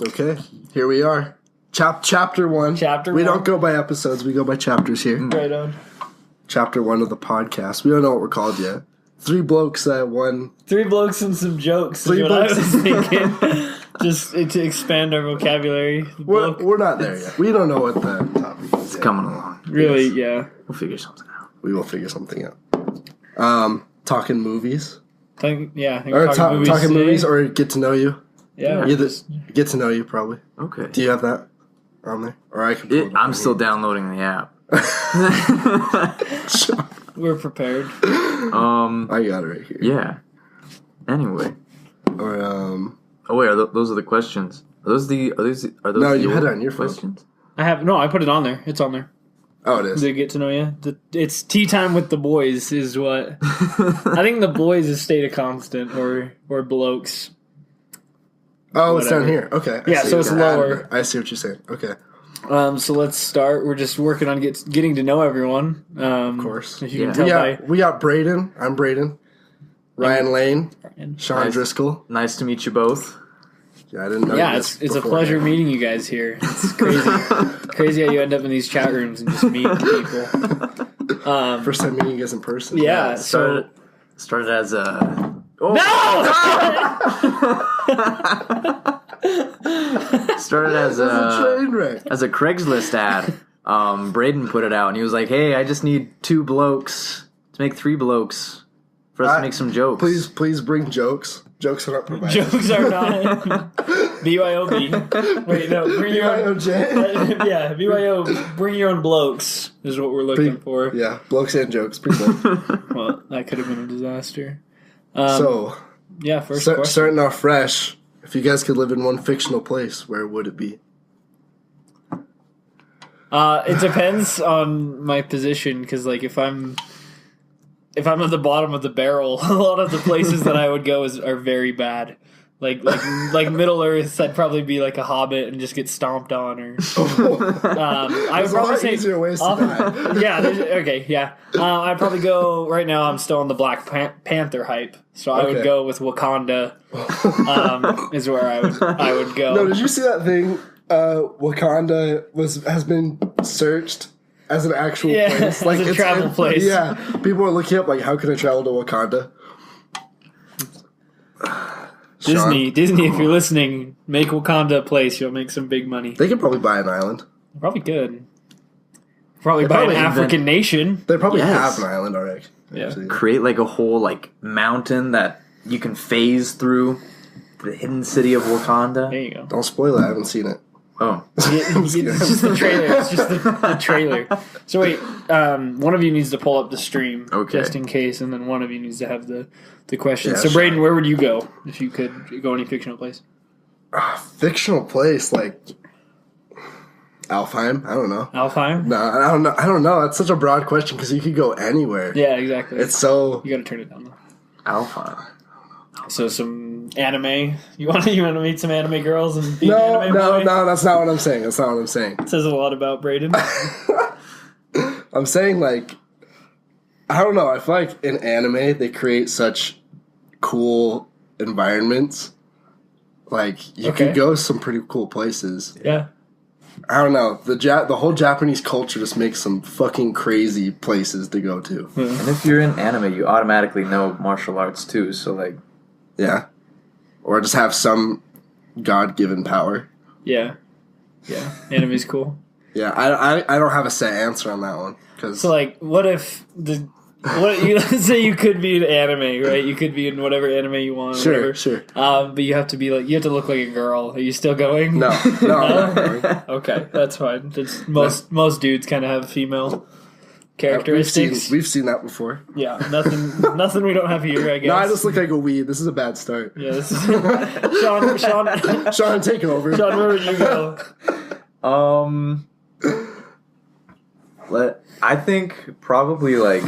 Okay, here we are. Chapter 1. We don't go by episodes, we go by chapters here. Right on. Chapter 1 of the podcast. We don't know what we're called yet. 3 blokes that one. 3 blokes and some jokes is what I was thinking. Just to expand our vocabulary. We're not there yet. We don't know what the topic is. It's coming along. Really, yeah. We'll figure something out. We will figure something out. Talking movies. Talking movies or get to know you. Yeah. Either get to know you, probably. Okay. Do you have that on there? Or I can I'm still downloading the app. We're prepared. I got it right here. Yeah. Anyway. Or Oh wait, those are the questions. Are those No, you had it on your questions? Phone. I put it on there. It's on there. Oh, it is. To get to know you. It's tea time with the boys is what. I think the boys is stayed a constant or blokes. Oh, it's down here. Okay. Yeah, so it's lower. I see what you're saying. Okay. So let's start. We're just working on getting to know everyone. Of course. If you can tell we got Brayden. I'm Brayden. Ryan Lane. Sean Driscoll. Nice to meet you both. Yeah, I didn't know. Yeah, it's a pleasure meeting you guys here. It's crazy. Crazy how you end up in these chat rooms and just meet people. First time meeting you guys in person. Yeah, started as a... No! Started as a train wreck. As a Craigslist ad. Brayden put it out, and he was like, "Hey, I just need 2 blokes to make 3 blokes for us to make some jokes. Please bring jokes. Jokes are not provided. Jokes are not. BYOB. Wait, no, bring your own. BYOJ. Yeah, BYO. Bring your own blokes is what we're looking for. Yeah, blokes and jokes. Pretty good. Well, that could have been a disaster. Yeah, first question. Starting off fresh. If you guys could live in one fictional place, where would it be? It depends on my position, because like if I'm at the bottom of the barrel, a lot of the places that I would go are very bad. Like Middle Earth, I'd probably be like a hobbit and just get stomped on. Or I would probably say easier ways to die. Yeah. Okay. Yeah. I'd probably go right now. I'm still on the Black Panther hype, so I would go with Wakanda. Is where I would go. No, did you see that thing? Wakanda has been searched as an actual place, like as a travel place. Yeah, people are looking up like, how can I travel to Wakanda? Disney, if you're listening, make Wakanda a place. You'll make some big money. They could probably buy an island. Probably could. Probably buy an African nation. They probably have an island already. Yeah. Actually. Create like a whole like mountain that you can phase through the hidden city of Wakanda. There you go. Don't spoil it. I haven't seen it. Oh. It's just the trailer. It's just the trailer. So wait, one of you needs to pull up the stream just in case, and then one of you needs to have the question. Yeah, so Brayden, where would you go if you could go any fictional place? Fictional place like Alfheim? I don't know. Alfheim? No, I don't know. That's such a broad question because you could go anywhere. Yeah, exactly. It's so you got to turn it down though. Alpha. So some anime. You want to meet some anime girls and be an anime boy? No. That's not what I'm saying. It says a lot about Brayden. I'm saying like, I don't know. I feel like in anime they create such cool environments. Like you could go some pretty cool places. Yeah. I don't know. The whole Japanese culture just makes some fucking crazy places to go to. And if you're in anime, you automatically know martial arts too. So like, yeah, or just have some God-given power. Yeah. Anime's cool. Yeah, I don't have a set answer on that one. So like, let's say you could be in anime, right? You could be in whatever anime you want. Sure. But you have to look like a girl. Are you still going? No, I'm not going. Okay, that's fine. Most dudes kind of have female characteristics. We've seen that before. Yeah, nothing we don't have here, I guess. No, I just look like a weed. This is a bad start. Yeah, this is Sean, take over. Sean, where would you go? I think probably like,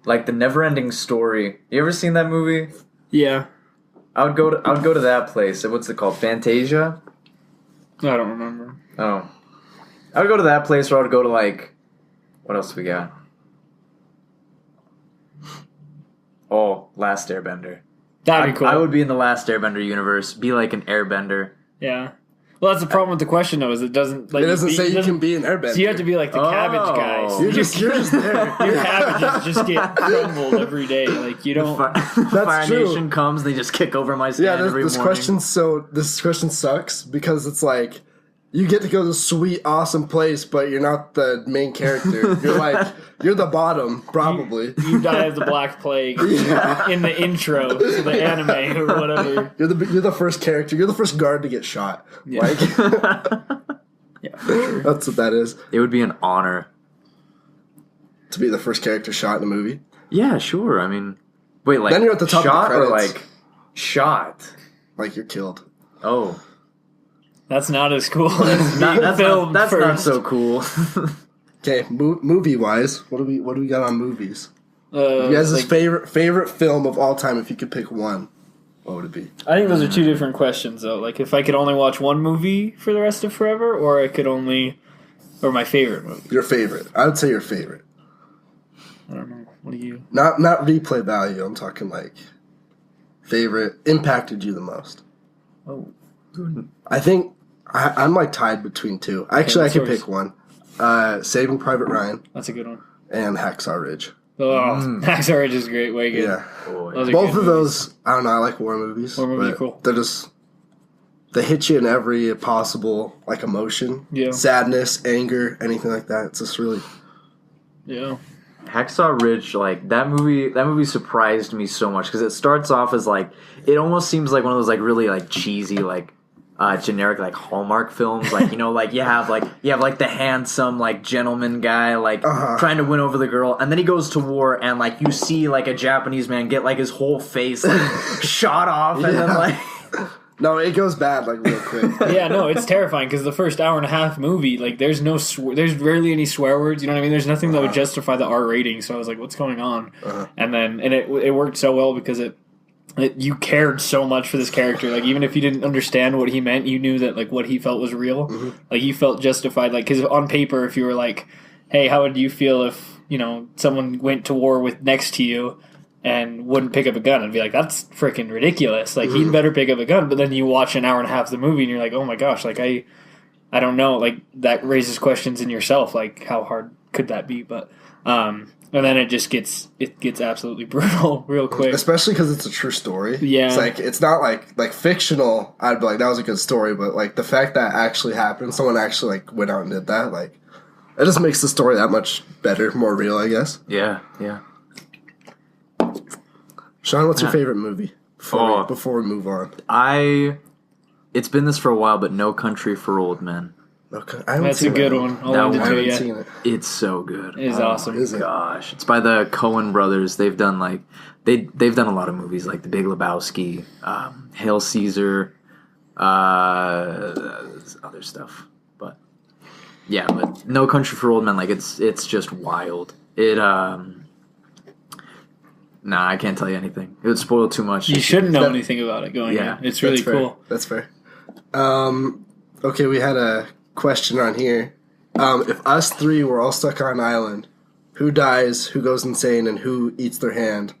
like the Never-Ending Story. You ever seen that movie? Yeah. I would go to that place. What's it called? Fantasia? I don't remember. Oh. I would go to that place, or I would go to like, what else we got? Oh, Last Airbender. That'd be cool. I would be in the Last Airbender universe. Be like an airbender. Yeah. Well, that's the problem with the question, though, is it doesn't say you can be an airbender. So you have to be like the cabbage guy. So you're just there. Your cabbages just get crumbled every day. Like, you don't... Fire Nation comes, they just kick over my stand every morning. This question sucks because it's like, you get to go to a sweet, awesome place, but you're not the main character. You're the bottom, probably. You die of the Black Plague in the intro to the anime or whatever. You're the first character. You're the first guard to get shot. Yeah. Yeah, for sure. That's what that is. It would be an honor. To be the first character shot in the movie? Yeah, sure. I mean, wait, like, then you're at the top shot of the or credits. like shot? Like you're killed. Oh. That's not as cool as That's filmed not first. so cool. Okay, movie wise, what do we got on movies? You guys' like, favorite film of all time, if you could pick one, what would it be? I think those are two different questions, though. Like, if I could only watch one movie for the rest of forever, or my favorite movie. Your favorite. I would say your favorite. I don't know. What do you... Not replay value, I'm talking like favorite, impacted you the most. Oh. I think I'm like tied between two. Actually, I could yours? pick one. Saving Private Ryan That's a good one. and Hacksaw Ridge. Oh, Hacksaw Ridge is great. Way good. Yeah. Those are Both good of movies. those, I don't know, I like war movies. War movies are but cool. They're just, they hit you in every possible, like, emotion. Yeah. Sadness, anger, anything like that. It's just really... Yeah. Hacksaw Ridge, like, that movie surprised me so much because it starts off as like, it almost seems like one of those like really like cheesy like generic like Hallmark films, like, you know, like you have like the handsome like gentleman guy like trying to win over the girl, and then he goes to war and like you see like a Japanese man get like his whole face like shot off and then like No, it goes bad like real quick. Yeah, no, it's terrifying because the first hour and a half movie, like, there's there's rarely any swear words. You know what I mean? There's nothing that would justify the R rating. So I was like, what's going on? And it worked so well because you cared so much for this character. Like, even if you didn't understand what he meant, you knew that like what he felt was real. Like, you felt justified. Like, because on paper, if you were like, hey, how would you feel if, you know, someone went to war with next to you and wouldn't pick up a gun? I'd be like, that's freaking ridiculous. Like, he'd better pick up a gun. But then you watch an hour and a half of the movie and you're like, oh my gosh, like I don't know. Like, that raises questions in yourself. Like, how hard could that be? But, and then it gets absolutely brutal real quick. Especially because it's a true story. Yeah. It's like, it's not like fictional. I'd be like, that was a good story. But like the fact that actually happened, someone actually like went out and did that, like, it just makes the story that much better, more real, I guess. yeah. Sean, what's your favorite movie? Before we move on. It's been this for a while, but No Country for Old Men. Okay, That's a good one. I'll lend it to you. seen it. It's so good. It is awesome. Is it? Gosh, it's by the Coen brothers. They've done like they've done a lot of movies like The Big Lebowski, Hail Caesar, other stuff. But yeah, but No Country for Old Men, like it's just wild. It Nah, I can't tell you anything. It would spoil too much. You shouldn't know anything about it going in. It's really cool. That's fair. Okay, we had a question on here. If us three were all stuck on an island, who dies, who goes insane, and who eats their hand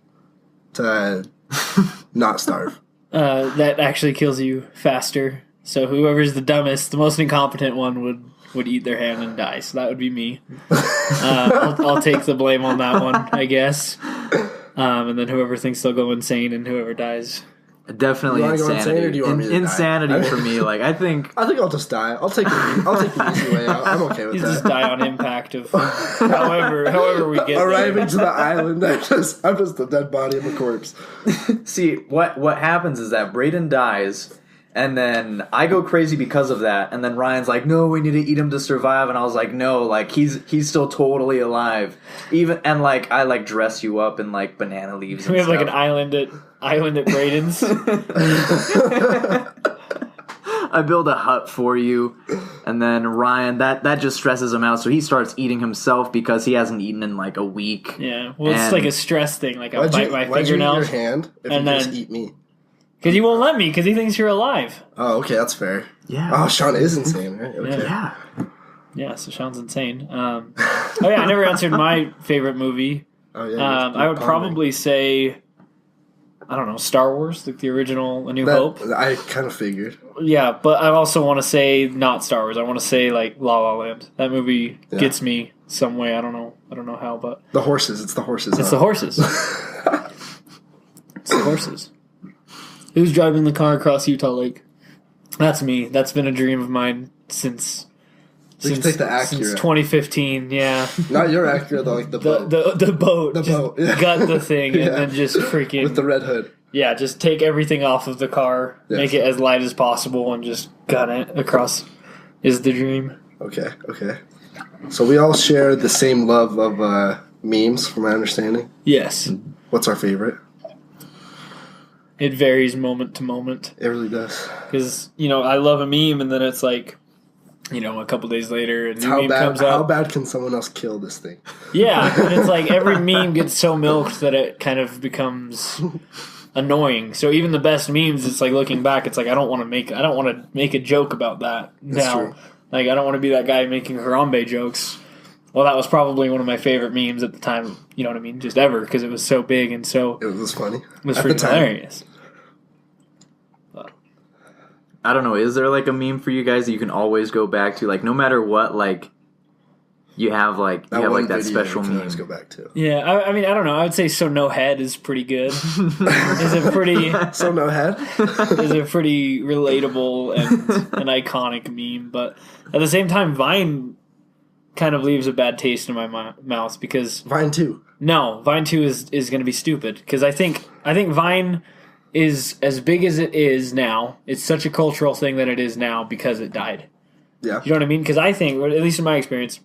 to not starve? That actually kills you faster. So whoever's the dumbest, the most incompetent one would eat their hand and die. So that would be me. I'll take the blame on that one, I guess. And then whoever thinks they'll go insane and whoever dies. Definitely You wanna go insanity. insane or do you want me to die? Insanity for me. Like, I think I'll just die. I'll take the easy way out. I'm okay with You that. just die on impact of however we get Arriving there. to the island, I'm just a dead body of a corpse. See, what happens is that Brayden dies, and then I go crazy because of that, and then Ryan's like, no, we need to eat him to survive, and I was like, no, like, he's still totally alive. And like, I like dress you up in like banana leaves and We have stuff. like an island at Brayden's. I build a hut for you, and then Ryan, that just stresses him out, so he starts eating himself because he hasn't eaten in like a week. Yeah, well, it's And- like a stress thing. Like, I'll bite my Why'd you eat your fingernails. hand if and you just then- eat me? Because he won't let me, because he thinks you're alive. Oh, okay, that's fair. Yeah. Oh, Sean is insane, right? Okay. Yeah. Yeah, so Sean's insane. Oh yeah, I never answered my favorite movie. Oh, yeah. I would probably say I don't know, Star Wars, like the original A New That, Hope. I kind of figured. Yeah, but I also want to say not Star Wars. I want to say like La La Land. That movie gets me some way. I don't know how, but the horses. It's the horses. It's the horses. It's the horses. Who's driving the car across Utah Lake? That's me. That's been a dream of mine since take the Acura. Since 2015. Yeah, not your Acura though, like the boat. The boat. The boat. Yeah. Gut the thing and then just freaking with the red hood. Yeah, just take everything off of the car, make it as light as possible, and just gun it across. Is the dream. Okay. So we all share the same love of memes, from my understanding. Yes. What's our favorite? It varies moment to moment. It really does. Because, I love a meme, and then it's like, a couple days later, a new meme comes out. How bad can someone else kill this thing? Yeah, and it's like every meme gets so milked that it kind of becomes annoying. So even the best memes, it's like looking back, it's like I don't want to make a joke about that That's now. true. Like I don't want to be that guy making Harambe jokes. Well, that was probably one of my favorite memes at the time, you know what I mean? Just ever, because it was so big and so... It was funny. It was freaking hilarious. But, I don't know, is there like a meme for you guys that you can always go back to? Like, no matter what, like, you have that special meme. Always go back to. Yeah, I mean, I don't know. I would say "So No Head" is pretty good. Is a pretty So No Head is a pretty relatable and an iconic meme, but at the same time, Vine kind of leaves a bad taste in my mouth because Vine 2. No, Vine 2 is going to be stupid because I think Vine is as big as it is now. It's such a cultural thing that it is now because it died. Yeah, you know what I mean? Because I think, or at least in my experience,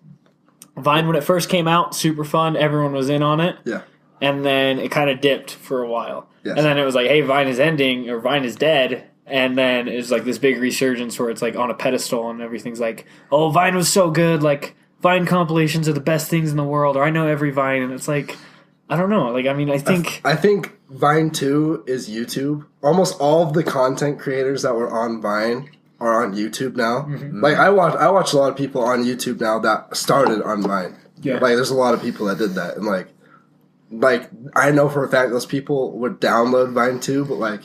Vine, when it first came out, super fun. Everyone was in on it. Yeah. And then it kind of dipped for a while. Yes. And then it was like, hey, Vine is ending, or Vine is dead. And then it's like this big resurgence where it's like on a pedestal and everything's like, oh, Vine was so good. Like, Vine compilations are the best things in the world. Or I know every Vine. And it's like, I don't know. Like, I mean, I think Vine 2 is YouTube. Almost all of the content creators that were on Vine are on YouTube now. Mm-hmm. Like I watch a lot of people on YouTube now that started on Vine. Yeah. Like there's a lot of people that did that, and like I know for a fact those people would download Vine 2, but like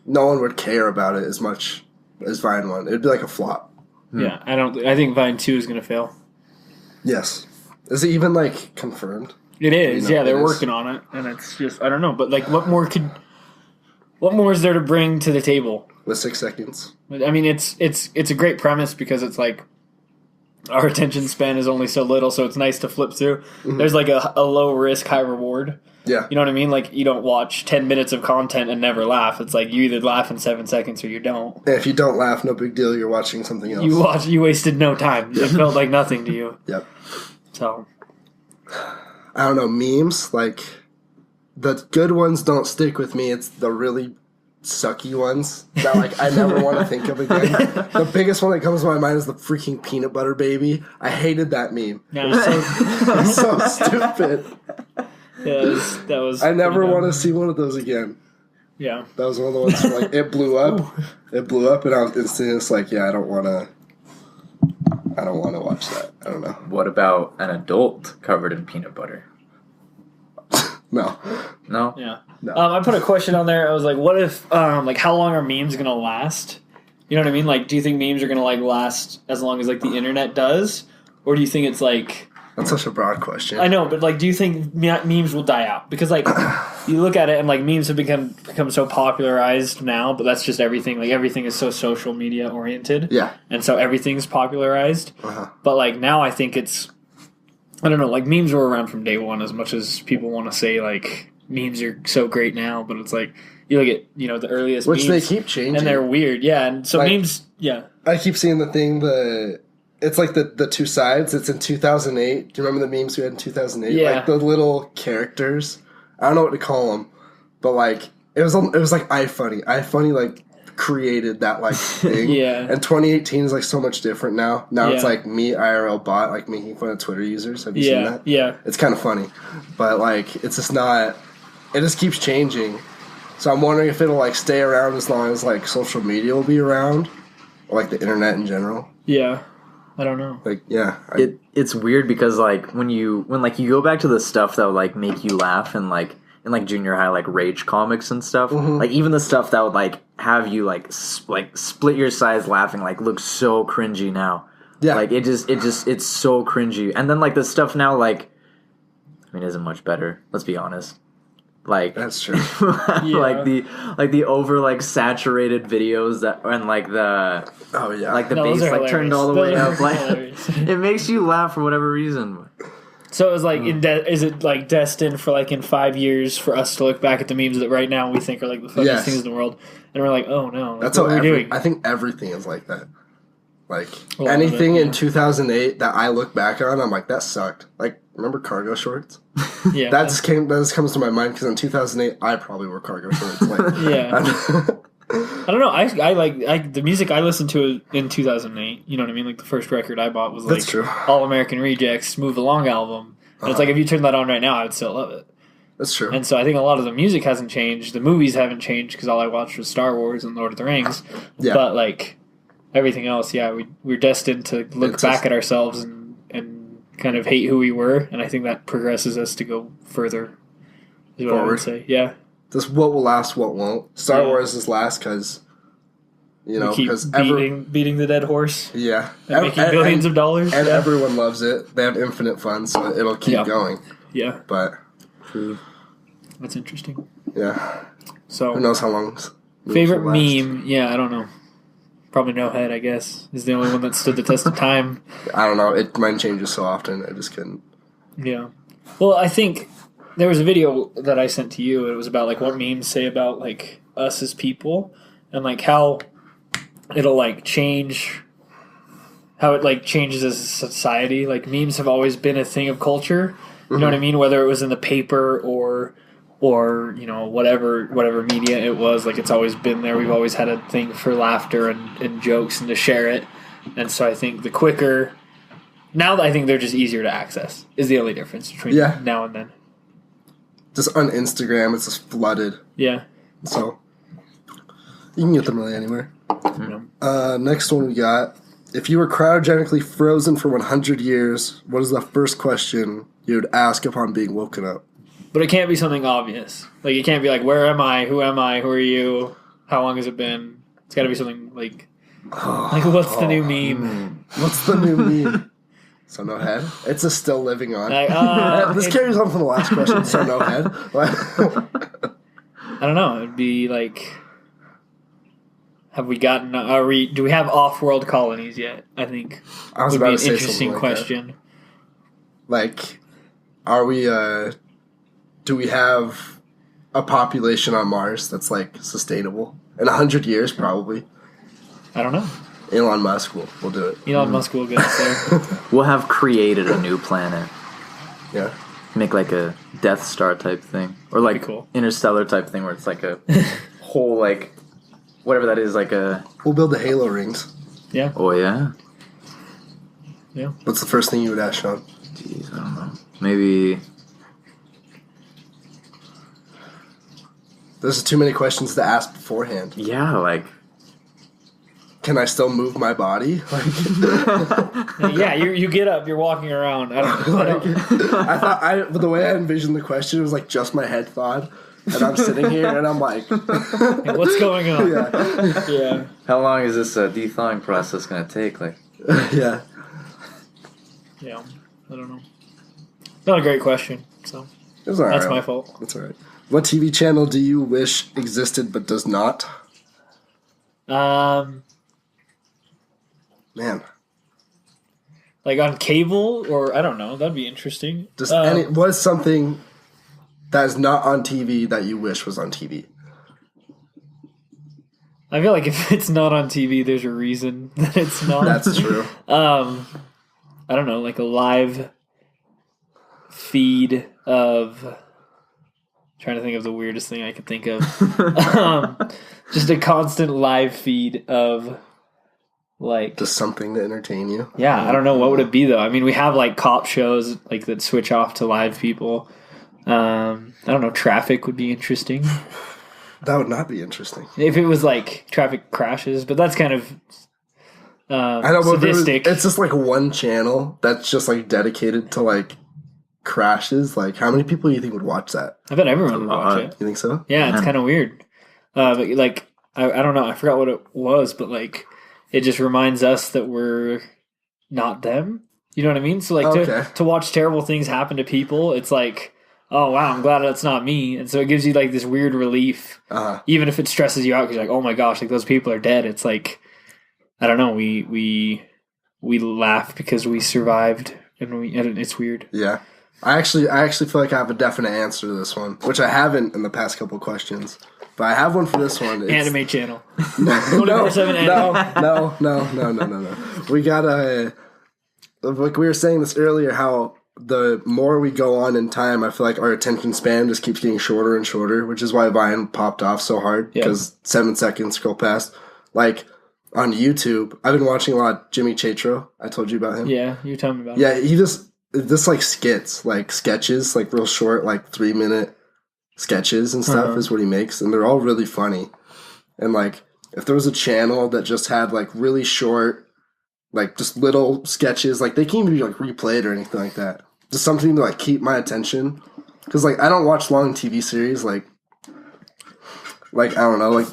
no one would care about it as much as Vine 1. It'd be like a flop. Yeah, I think Vine 2 is going to fail. Yes. Is it even like confirmed? It is. Yeah, they're working on it, and it's just I don't know, but like what more is there to bring to the table? With 6 seconds. I mean, it's a great premise because it's like our attention span is only so little, so it's nice to flip through. Mm-hmm. There's like a low risk, high reward. Yeah. You know what I mean? Like you don't watch 10 minutes of content and never laugh. It's like you either laugh in 7 seconds or you don't. And if you don't laugh, no big deal. You're watching something else. You wasted no time. It felt like nothing to you. Yep. So. I don't know, memes, like the good ones don't stick with me. It's the really sucky ones that like I never want to think of again. The biggest one that comes to my mind is the freaking peanut butter baby. I hated that meme. Yeah. It was so stupid. Yeah, that was. I never want to see one of those again. Yeah, that was one of the ones where, like it blew up. It blew up, and I was instantly just like, yeah, I don't want to watch that. I don't know. What about an adult covered in peanut butter? No. Yeah. No. I put a question on there. I was like, what if, like, how long are memes going to last? You know what I mean? Like, do you think memes are going to, like, last as long as, like, the internet does? Or do you think it's, like... That's such a broad question. I know, but, like, do you think memes will die out? Because, like, you look at it and, like, memes have become so popularized now, but that's just everything. Like, everything is so social media oriented. Yeah. And so everything's popularized. Uh-huh. But, like, now I think it's... I don't know, like, memes were around from day one as much as people want to say, like, memes are so great now, but it's like, you look at, the earliest Which memes. they keep changing. And they're weird, yeah. And so like, memes, yeah. I keep seeing the thing, it's like the two sides. It's in 2008. Do you remember the memes we had in 2008? Yeah. Like the little characters. I don't know what to call them, but like, it was like iFunny. iFunny, like, created that like thing. Yeah. And 2018 is like so much different now. Now Yeah. it's like me IRL bot like making fun of Twitter users. Have you seen that? Yeah. It's kind of funny, but like it's just not. It just keeps changing. So I'm wondering if it'll like stay around as long as like social media will be around, or like the internet in general. Yeah. I don't know. Like yeah, it's weird because like when you go back to the stuff that would like make you laugh and like in like junior high, like Rage comics and stuff. Like even the stuff that would like have you like split your sides laughing like looks so cringy now. Yeah, like it's so cringy. And then like the stuff now, like I mean, isn't much better. Let's be honest. Like that's true. like the over like saturated videos that and like the like the bass like turned all the way up. Like it makes you laugh for whatever reason. So it was like, is it like destined for like in 5 years for us to look back at the memes that right now we think are like the funniest things in the world, and we're like, oh no, like, that's what we're doing. I think everything is like that. Like anything in 2008 that I look back on, I'm like, that sucked. Like, remember cargo shorts? Yeah, that just comes to my mind because in 2008 I probably wore cargo shorts. Like, yeah, I don't know. I like the music I listened to in 2008. You know what I mean? Like the first record I bought was like All American Rejects Move Along album. And it's like if you turn that on right now, I would still love it. That's true. And so I think a lot of the music hasn't changed. The movies haven't changed because all I watched was Star Wars and Lord of the Rings. Yeah. But like everything else, yeah, we're destined to look back at ourselves and kind of hate who we were, and I think that progresses us to go further. Is what I would say. Yeah. This what will last, what won't. Star Wars is last because, you know, because beating the dead horse. Yeah. And making billions of dollars. And everyone loves it. They have infinite fun, so it'll keep going. Yeah. But. True. That's interesting. Yeah. So. Who knows how long. Favorite meme? Yeah, I don't know. Probably No Head, I guess, is the only one that stood the test of time. I don't know. Mine changes so often. I just couldn't. Yeah. Well, I think there was a video that I sent to you. It was about like what memes say about like us as people, and like how it'll like change, how it like changes as a society. Like memes have always been a thing of culture. You know what I mean? Whether it was in the paper or you know whatever media it was, like it's always been there. We've always had a thing for laughter and jokes and to share it. And so I think the quicker now, I think they're just easier to access is the only difference between now and then. Just on Instagram, it's just flooded. Yeah. So you can get them really anywhere. Next one we got: if you were cryogenically frozen for 100 years, what is the first question you would ask upon being woken up? But it can't be something obvious. Like, it can't be like, where am I? Who am I? Who are you? How long has it been? It's got to be something like, what's the new meme? What's the new meme? So no head? It's just still living on. Like, this carries on from the last question. So no head? I don't know. It would be like, have we gotten, do we have off-world colonies yet? I think I was about to say an interesting question. Like, are we, do we have a population on Mars that's, like, sustainable? In 100 years, probably. I don't know. Elon Musk will do it. Elon Musk will get us there. We'll have created a new planet. Yeah. Make, like, a Death Star type thing. Or, like, cool. Interstellar type thing where it's, like, a whole, like, whatever that is, like a... We'll build the Halo rings. Yeah. Oh, yeah? Yeah. What's the first thing you would ask, Sean? Jeez, I don't know. Maybe... There's too many questions to ask beforehand. Yeah, like... Can I still move my body? Like, yeah, you get up, you're walking around. I thought the way I envisioned the question was like just my head thought, and I'm sitting here and I'm like, what's going on? Yeah. How long is this de-thawing process going to take? Like, yeah. Yeah, I don't know. Not a great question. So that's right. My fault. That's all right. What TV channel do you wish existed but does not? Man. Like on cable, or I don't know. That'd be interesting. Just what is something that is not on TV that you wish was on TV? I feel like if it's not on TV, there's a reason that it's not. That's true. I don't know, like a live feed of... Trying to think of the weirdest thing I could think of. Just a constant live feed of... Like, just something to entertain you. Yeah, I don't know what would it be though. I mean, we have like cop shows like that switch off to live people. I don't know. Traffic would be interesting. That would not be interesting if it was like traffic crashes, but that's kind of I know, sadistic. It's just like one channel that's just like dedicated to like crashes, like how many people do you think would watch that? I bet everyone would watch it. You think so? Yeah, it's kind of weird. But like, I don't know. I forgot what it was, but like, it just reminds us that we're not them. You know what I mean? So like to watch terrible things happen to people, it's like, oh wow, I'm glad that's not me. And so it gives you like this weird relief, even if it stresses you out because you're like, oh my gosh, like those people are dead. It's like, I don't know. We laugh because we survived, and it's weird. Yeah. I actually feel like I have a definite answer to this one, which I haven't in the past couple questions. But I have one for this one. It's, Anime channel. No. We got like we were saying this earlier, how the more we go on in time, I feel like our attention span just keeps getting shorter and shorter, which is why Vine popped off so hard, because 7 seconds scroll past. Like, on YouTube, I've been watching a lot of Jimmy Chatro. I told you about him. Yeah, you told me about him. Yeah, he just like skits, like sketches, like real short, like 3-minute sketches and stuff is what he makes, and they're all really funny. And like, if there was a channel that just had like really short, like just little sketches, like they can't even be like replayed or anything like that. Just something to like keep my attention, because like I don't watch long TV series, like I don't know,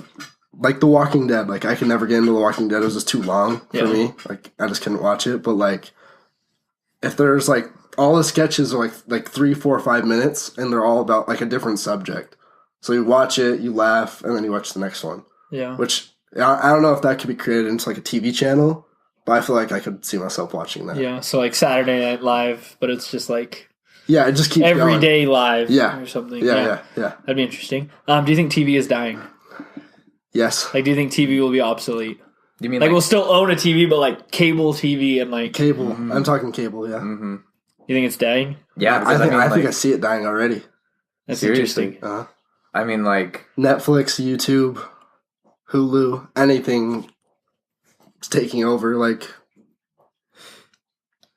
like The Walking Dead. Like I can never get into The Walking Dead. It was just too long for me. Like I just couldn't watch it. But like, if there's like all the sketches are like 3, 4, 5 minutes, and they're all about like a different subject. So you watch it, you laugh, and then you watch the next one. Yeah. Which I don't know if that could be created into like a TV channel, but I feel like I could see myself watching that. Yeah. So like Saturday Night Live, but it's just like it just keeps every going. day live. Or something. Yeah. That'd be interesting. Do you think TV is dying? Yes. Like, do you think TV will be obsolete? You mean like we'll still own a TV, but like cable TV and like cable? Mm-hmm. I'm talking cable. Yeah. Mm-hmm. You think it's dying? Yeah, I think I see it dying already. That's seriously interesting. I mean, like Netflix, YouTube, Hulu, anything is taking over. Like,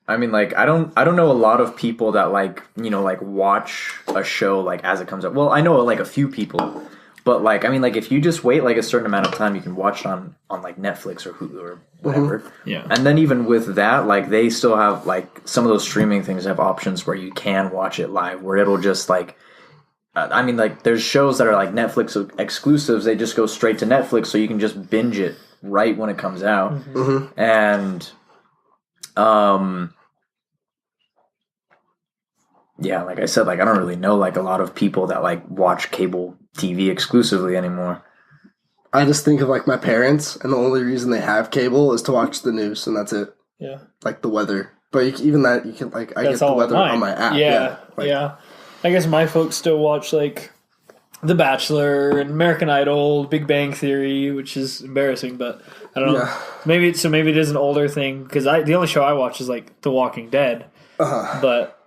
I mean, like I don't know a lot of people that like watch a show like as it comes up. Well, I know like a few people. But, like, I mean, like, if you just wait, like, a certain amount of time, you can watch it on like, Netflix or Hulu or whatever. Mm-hmm. Yeah. And then even with that, like, they still have, like, some of those streaming things have options where you can watch it live, where it'll just, like, I mean, like, there's shows that are, like, Netflix exclusives. They just go straight to Netflix, so you can just binge it right when it comes out. Mm-hmm. And, yeah, like I said, like, I don't really know, like, a lot of people that, like, watch cable TV exclusively anymore. I just think of like my parents, and the only reason they have cable is to watch the news, and that's it. Yeah, like the weather. But even that, you can like I get the weather on my app. Yeah. I guess my folks still watch like The Bachelor and American Idol, Big Bang Theory, which is embarrassing, but I don't know. Yeah. Maybe it is an older thing, because the only show I watch is like The Walking Dead. But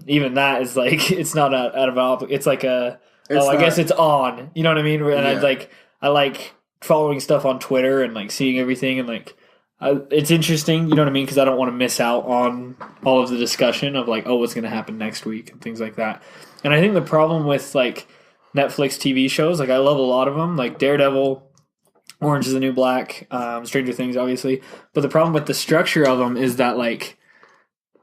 even that is like, it's not out of it's like a. I guess it's on. You know what I mean? And I like following stuff on Twitter and like seeing everything, and like it's interesting. You know what I mean? Because I don't want to miss out on all of the discussion of like, oh, what's going to happen next week and things like that. And I think the problem with like Netflix TV shows, like I love a lot of them, like Daredevil, Orange is the New Black, Stranger Things, obviously. But the problem with the structure of them is that like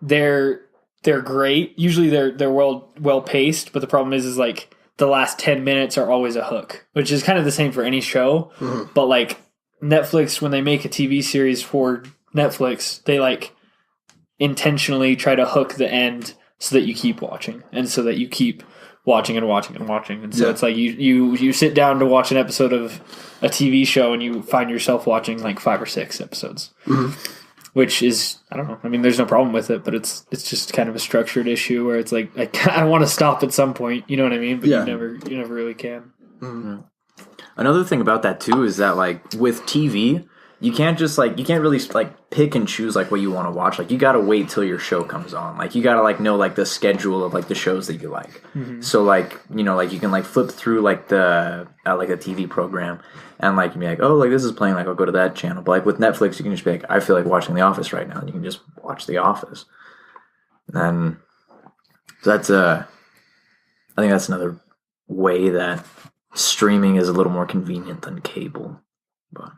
they're great. Usually they're well paced, but the problem is like the last 10 minutes are always a hook, which is kind of the same for any show. Mm-hmm. But like Netflix, when they make a TV series for Netflix, they like intentionally try to hook the end so that you keep watching, and so that you keep watching and watching and watching. And so it's like you sit down to watch an episode of a TV show and you find yourself watching like 5 or 6 episodes. Mm-hmm. Which is, I don't know. I mean, there's no problem with it, but it's just kind of a structured issue where it's like I want to stop at some point. You know what I mean? But you never really can. Mm-hmm. Another thing about that too is that like with TV, you can't really like pick and choose like what you want to watch. Like you got to wait till your show comes on. Like you got to like know like the schedule of like the shows that you like. Mm-hmm. So like like you can like flip through like the like a TV program. And, like, you be like, oh, like, this is playing, like, I'll go to that channel. But, like, with Netflix, you can just be like, I feel like watching The Office right now. And you can just watch The Office. And that's, I think that's another way that streaming is a little more convenient than cable. But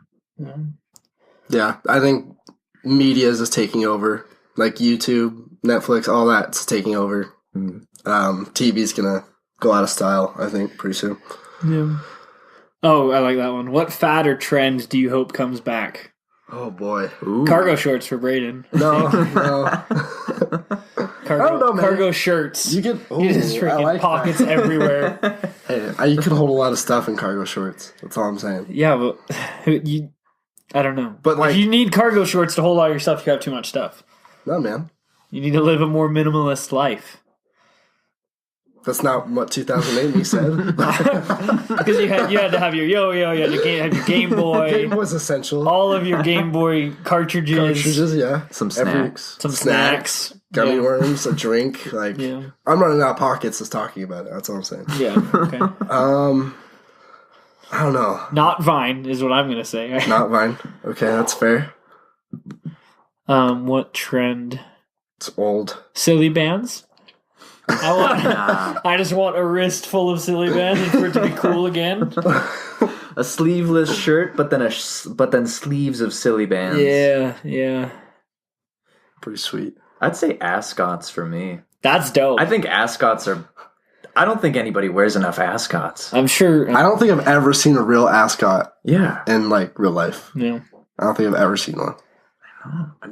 yeah, I think media is just taking over. Like, YouTube, Netflix, all that's taking over. TV's gonna go out of style, I think, pretty soon. Yeah. Oh, I like that one. What fad or trend do you hope comes back? Oh boy, Cargo shorts for Brayden. No. Cargo, I don't know, man. Cargo shirts. You get You just freaking pockets everywhere. Hey, you can hold a lot of stuff in cargo shorts. That's all I'm saying. Yeah, but I don't know. But like, if you need cargo shorts to hold all your stuff, you have too much stuff. No, man. You need to live a more minimalist life. That's not what 2008 me said. Because you had to have your yo-yo, you had to have your Game Boy. Game Boy's essential. All of your Game Boy cartridges. Yeah. Some snacks. Some snacks. Gummy worms, a drink. Like, I'm running out of pockets just talking about it. That's all I'm saying. Yeah, okay. I don't know. Not Vine is what I'm going to say. Not Vine. Okay, that's fair. What trend? It's old. Silly bands? I just want a wrist full of silly bands and for it to be cool again. A sleeveless shirt, but then sleeves of silly bands. Yeah. Pretty sweet. I'd say ascots for me. That's dope. I think ascots are. I don't think anybody wears enough ascots. I'm sure. I don't think I've ever seen a real ascot. Yeah. In like real life. Yeah. I don't think I've ever seen one.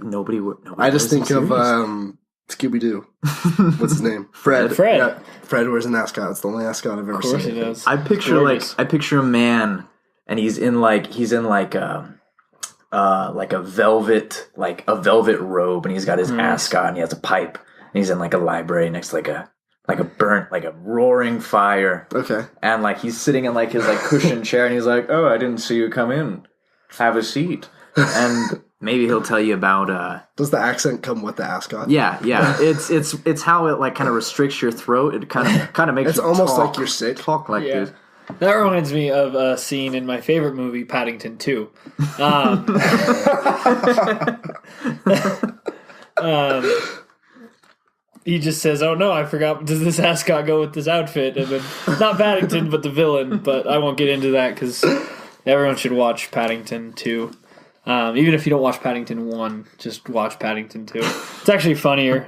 Nobody I just think of Scooby Doo. What's his name? Fred. Yeah, Fred wears an ascot. It's the only ascot I've ever seen. Of course he does. I picture a man, and he's in like a velvet robe, and he's got his ascot, and he has a pipe, and he's in like a library next to like a roaring fire. Okay. And like he's sitting in like his like cushioned chair, and he's like, "Oh, I didn't see you come in. Have a seat." And maybe he'll tell you about. Does the accent come with the ascot? Yeah. It's how it like kind of restricts your throat. It kind of makes it's you almost talk, like you're sick. Talk like this. That reminds me of a scene in my favorite movie, Paddington 2. He just says, "Oh no, I forgot. Does this ascot go with this outfit?" And then not Paddington, but the villain. But I won't get into that because everyone should watch Paddington 2. Even if you don't watch Paddington 1, just watch Paddington 2. It's actually funnier.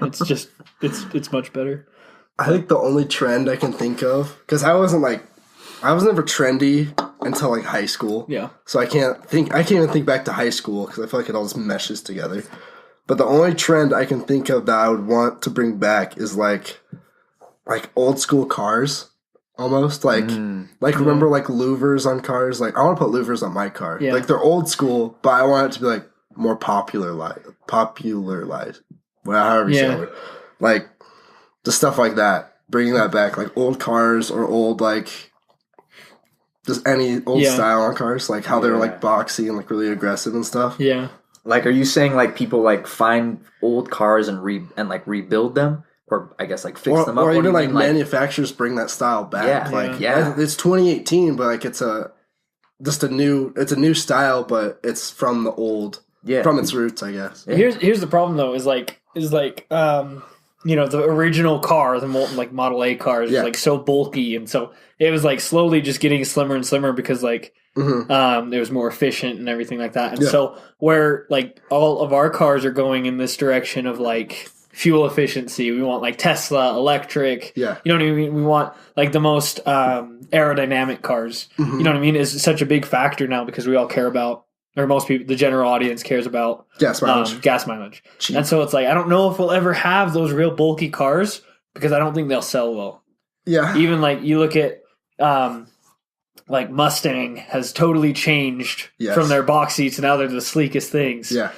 It's much better. I think the only trend I can think of, because I was never trendy until like high school. Yeah. So I can't even think back to high school because I feel like it all just meshes together. But the only trend I can think of that I would want to bring back is like old school cars. Almost remember like louvers on cars. Like I want to put louvers on my car. Yeah. Like they're old school, but I want it to be like more popularized. However you say it. Like the stuff like that. Bringing that back, like old cars or old like just any old style on cars, like how they're like boxy and like really aggressive and stuff. Yeah. Like, are you saying like people like find old cars and rebuild them? Or I guess like fix them up, or even like manufacturers bring that style back. It's 2018, but like it's a new style, but it's from the old, from its roots, I guess. Yeah. Here's the problem though, is the original car, the Model A cars, was like so bulky, and so it was like slowly just getting slimmer and slimmer because like it was more efficient and everything like that, and so where like all of our cars are going in this direction of like fuel efficiency. We want like Tesla, electric. Yeah. You know what I mean? We want like the most aerodynamic cars. You know what I mean? It's such a big factor now because we all care about, or most people, the general audience cares about gas mileage. Cheap. And so it's like, I don't know if we'll ever have those real bulky cars because I don't think they'll sell well. Yeah. Even like you look at like Mustang has totally changed from their boxy to now they're the sleekest things. Yeah.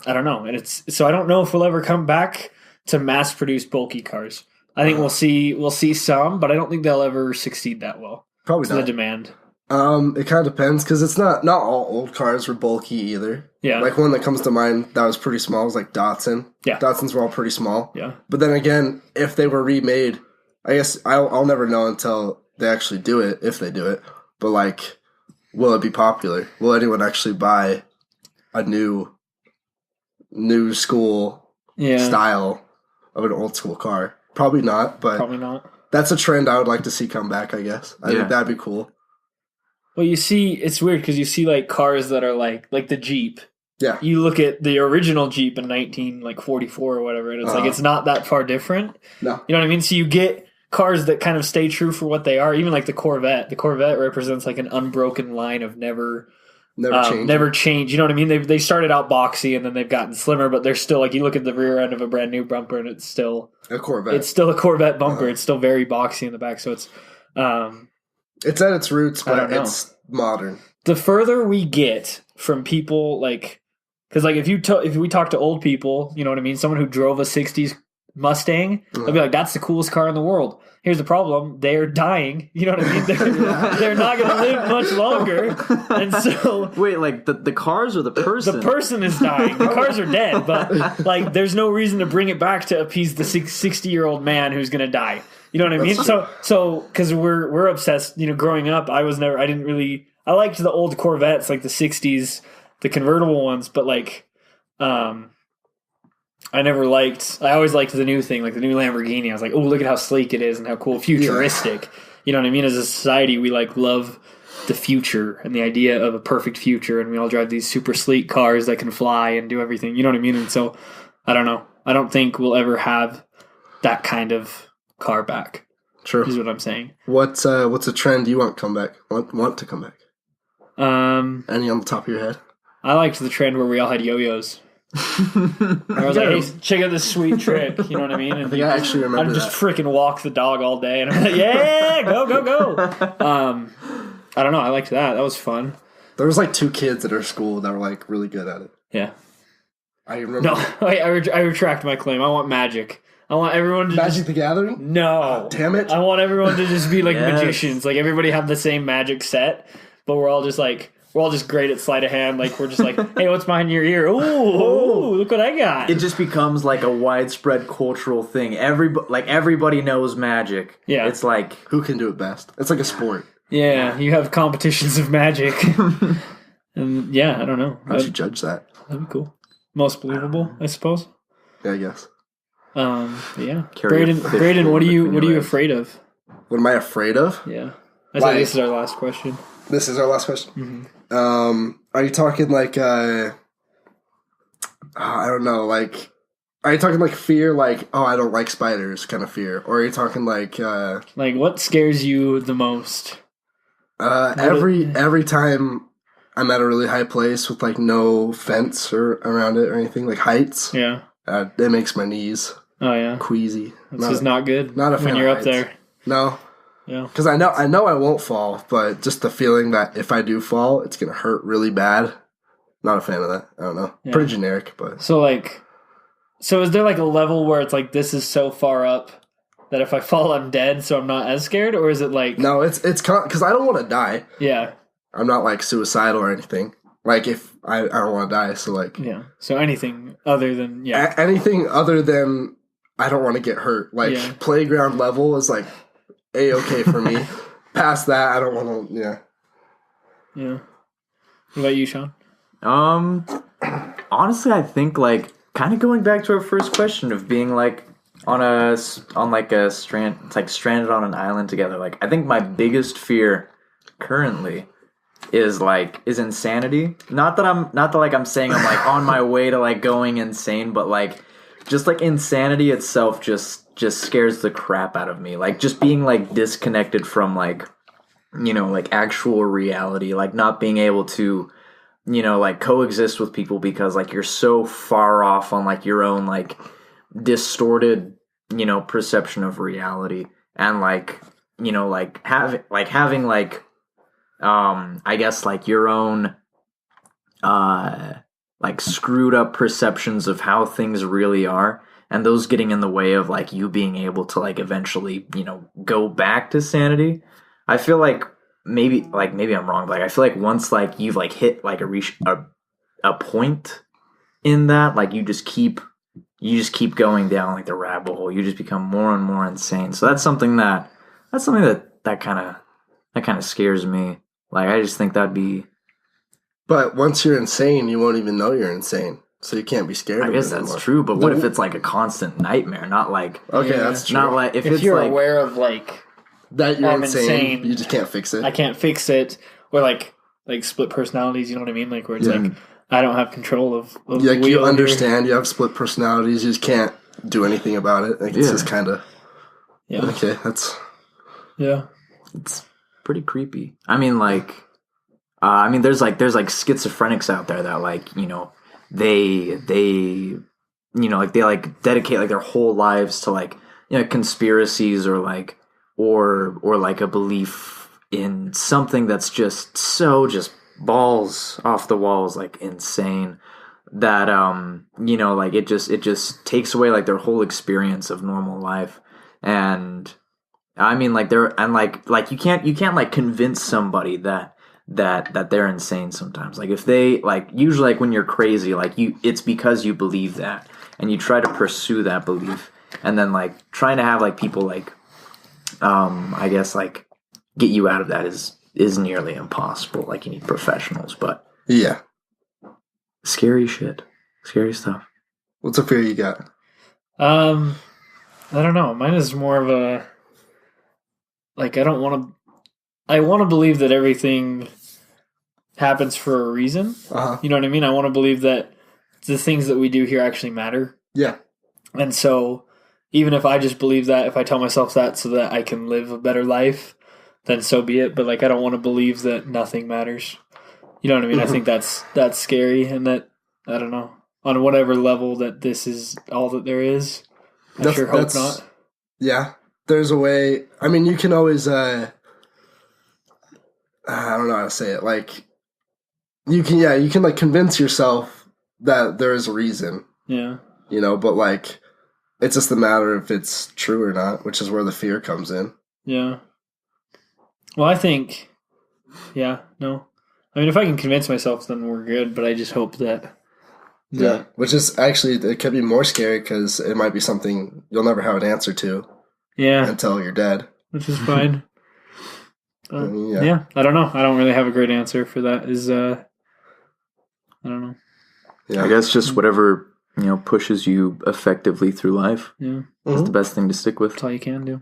I don't know, and so I don't know if we'll ever come back to mass produce bulky cars. I think we'll see some, but I don't think they'll ever succeed that well. Probably not. The demand. It kind of depends because it's not all old cars were bulky either. Yeah. Like one that comes to mind that was pretty small was like Datsun. Yeah. Datsuns were all pretty small. Yeah. But then again, if they were remade, I guess I'll never know until they actually do it, if they do it. But like, will it be popular? Will anyone actually buy a new school style of an old school car? Probably not, but probably not. That's a trend I would like to see come back, I guess. I think that'd be cool. Well, you see, it's weird because you see like cars that are like the Jeep Yeah. You look at the original Jeep in 1944 or whatever, and it's like it's not that far different. No. You know what I mean? So you get cars that kind of stay true for what they are, even like the Corvette. The Corvette represents like an unbroken line of never change. You know what I mean? They started out boxy and then they've gotten slimmer, but they're still like, you look at the rear end of a brand new bumper and it's still a Corvette. It's still a Corvette bumper. It's still very boxy in the back. So it's at its roots, but it's modern. The further we get from people like, because like if we talk to old people, you know what I mean? Someone who drove a 60s Mustang, they'll be like, that's the coolest car in the world. Here's the problem. They're dying. You know what I mean? They're not going to live much longer. And so... Wait, like the cars or the person? The person is dying. The cars are dead. But like, there's no reason to bring it back to appease the 60-year-old man who's going to die. You know what I mean? So because we're obsessed, you know, growing up, I liked the old Corvettes, like the 60s, the convertible ones, but like... I always liked the new thing, like the new Lamborghini. I was like, oh, look at how sleek it is and how cool, futuristic. Yeah. You know what I mean? As a society, we like love the future and the idea of a perfect future, and we all drive these super sleek cars that can fly and do everything. You know what I mean? And so, I don't know. I don't think we'll ever have that kind of car back. True. Is what I'm saying. What's a trend you want to come back? Want to come back? Any on the top of your head? I liked the trend where we all had yo-yos. I was like, hey, check out this sweet trick. You know what I mean? And I think I actually remember I'd just freaking walk the dog all day. And I'm like, yeah, go. I don't know. I liked that. That was fun. There was like 2 kids at our school that were like really good at it. Yeah. I remember. No, I retract my claim. I want magic. I want everyone to Magic the Gathering? No. Oh, damn it. I want everyone to just be like magicians. Like everybody have the same magic set, but we're all just great at sleight of hand. Like we're just like, hey, what's behind your ear? Ooh, look what I got. It just becomes like a widespread cultural thing. Everybody knows magic. Yeah. It's like, who can do it best? It's like a sport. Yeah, you have competitions of magic. And yeah, I don't know. How'd you judge that? That'd be cool. Most believable, I suppose. Yeah, I guess. Yeah. Brayden, what are you afraid of? What am I afraid of? Yeah. I think this is our last question. This is our last question? Mm-hmm. Are you talking like, I don't know, like, are you talking like fear, like, oh, I don't like spiders kind of fear? Or are you talking like what scares you the most? Every time I'm at a really high place with like no fence or around it or anything, like heights. Yeah. It makes my knees queasy. This is not good. Not a fan when you're of up heights. there. No. Yeah. Because I know I won't fall, but just the feeling that if I do fall, it's gonna hurt really bad. Not a fan of that. I don't know. Yeah. Pretty generic, but so is there like a level where it's like this is so far up that if I fall, I'm dead, so I'm not as scared, or is it like no? It's because I don't want to die. Yeah. I'm not like suicidal or anything. Like if I don't want to die, so like So anything other than anything other than I don't want to get hurt. Like playground level is like A-okay for me. Past that, I don't want to. Yeah. Yeah. What about you, Sean? Honestly, I think like kind of going back to our first question of being like stranded on an island together. Like I think my biggest fear currently is insanity. Not that I'm saying I'm like on my way to like going insane, but like just like insanity itself just scares the crap out of me. Like just being like disconnected from like, you know, like actual reality, like not being able to, you know, like coexist with people because like you're so far off on like your own like distorted, you know, perception of reality, and like, you know, like having I guess like your own like screwed up perceptions of how things really are, and those getting in the way of like you being able to like eventually, you know, go back to sanity. I feel like maybe I'm wrong, but like I feel like once like you've like hit like a point in that, like you just keep going down like the rabbit hole. You just become more and more insane. So that's something that kind of scares me. Like I just think that'd be. But once you're insane, you won't even know you're insane, so you can't be scared. I guess that's true. But what if it's like a constant nightmare? Not like that's true. Not like if it's you're like, aware of like that you're insane, you just can't fix it. I can't fix it, or like split personalities. You know what I mean? Like where it's like I don't have control of Yeah, the wheel you here. understand. You have split personalities. You just can't do anything about it. Like, it's just kind of okay. That's it's pretty creepy. I mean, like, there's schizophrenics out there that like they like dedicate like their whole lives to like conspiracies or like a belief in something that's just so just balls off the walls, like insane, that like it just takes away like their whole experience of normal life. And I mean, like like you can't like convince somebody that they're insane sometimes. Like if they like usually like when you're crazy, like it's because you believe that and you try to pursue that belief, and then like trying to have like people like I guess like get you out of that is nearly impossible. Like you need professionals, but yeah, scary shit, scary stuff. What's a fear you got? I don't know. Mine is more of a like I want to believe that everything happens for a reason. You know what I mean? I want to believe that the things that we do here actually matter. Yeah. And so even if I just believe that, if I tell myself that so that I can live a better life, then so be it. But like I don't want to believe that nothing matters. You know what I mean? I think that's scary, and that I don't know, on whatever level that this is all that there is. I sure hope not. Yeah. There's a way. I mean, you can always I don't know how to say it. Like you can like convince yourself that there is a reason. Yeah. But like it's just a matter if it's true or not, which is where the fear comes in. Yeah. Well, I think no. I mean, if I can convince myself, then we're good, but I just hope that which is actually, it could be more scary because it might be something you'll never have an answer to. Yeah. Until you're dead. Which is fine. I don't know. I don't really have a great answer for that. I don't know. Yeah. I guess just whatever, pushes you effectively through life. Yeah. Is the best thing to stick with. That's all you can do.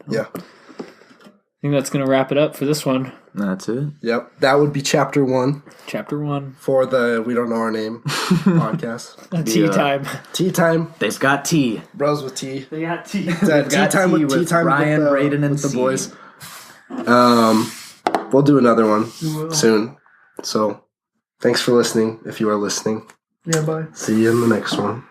Yeah. I think that's going to wrap it up for this one. That's it. Yep. That would be chapter 1. Chapter 1. For the We Don't Know Our Name podcast. Tea time. Tea time. They've got tea. Bros with tea. They got tea. Tea time with Ryan, Brayden, and the boys. We'll do another one soon. So, thanks for listening, if you are listening. Yeah, bye. See you in the next one.